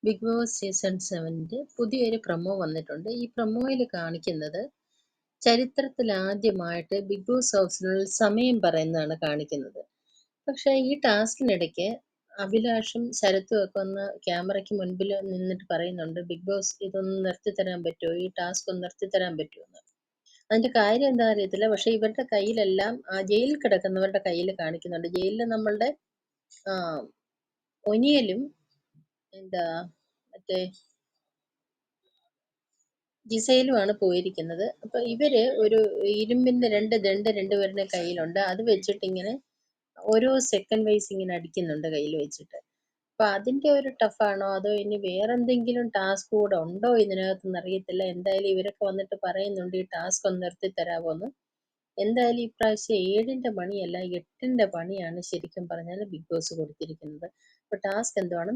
Big boss season 7ന്റെ പുതിയൊരു promo വന്നിട്ടുണ്ട്. ഈ പ്രൊമോയിൽ കാണിക്കുന്നത് ചരിത്രത്തിൽ ആദ്യമായിട്ട് ബിഗ് ബോസ് ഹൗസിനുള്ളിൽ സമയം പറയുന്നതാണ് കാണിക്കുന്നത്. പക്ഷേ ഈ ടാസ്കിനിടയ്ക്ക് അഭിലാഷും ശരത്തും ഒക്കെ ഒന്ന് ക്യാമറയ്ക്ക് മുൻപിൽ നിന്നിട്ട് പറയുന്നുണ്ട്, ബിഗ് ബോസ് ഇതൊന്ന് നിർത്തിത്തരാൻ പറ്റുമോ, ഈ ടാസ്ക് ഒന്ന് നിർത്തിത്തരാൻ പറ്റുമോ എന്ന്. അതിന്റെ കാര്യം എന്താ അറിയത്തില്ല. പക്ഷെ ഇവരുടെ കയ്യിലെല്ലാം ആ ജയിലിൽ കിടക്കുന്നവരുടെ കയ്യിൽ കാണിക്കുന്നുണ്ട്. ജയിലിൽ നമ്മളുടെ ആ ഒനിയലും എന്താ മറ്റേ ജിസയിലുമാണ് പോയിരിക്കുന്നത്. അപ്പൊ ഇവര് ഒരു ഇരുമ്പിന്റെ രണ്ട് ദണ്ട് രണ്ടുപേരുടെ കയ്യിലുണ്ട്. അത് വെച്ചിട്ട് ഇങ്ങനെ ഓരോ സെക്കൻഡ് വൈസ് ഇങ്ങനെ അടിക്കുന്നുണ്ട് കയ്യിൽ വെച്ചിട്ട്. അപ്പൊ അതിന്റെ ഒരു ടഫാണോ അതോ ഇനി വേറെന്തെങ്കിലും ടാസ്ക് കൂടെ ഉണ്ടോ ഇതിനകത്തെന്ന് അറിയത്തില്ല. എന്തായാലും ഇവരൊക്കെ വന്നിട്ട് പറയുന്നുണ്ട് ഈ ടാസ്ക് ഒന്ന് നിർത്തി തരാമോന്ന്. എന്തായാലും ഇപ്രാവശ്യം 7ന്റെ പണിയല്ല 8ന്റെ പണിയാണ് ശരിക്കും പറഞ്ഞാൽ ബിഗ് ബോസ് കൊടുത്തിരിക്കുന്നത്. അപ്പൊ ടാസ്ക് എന്തുവാണ്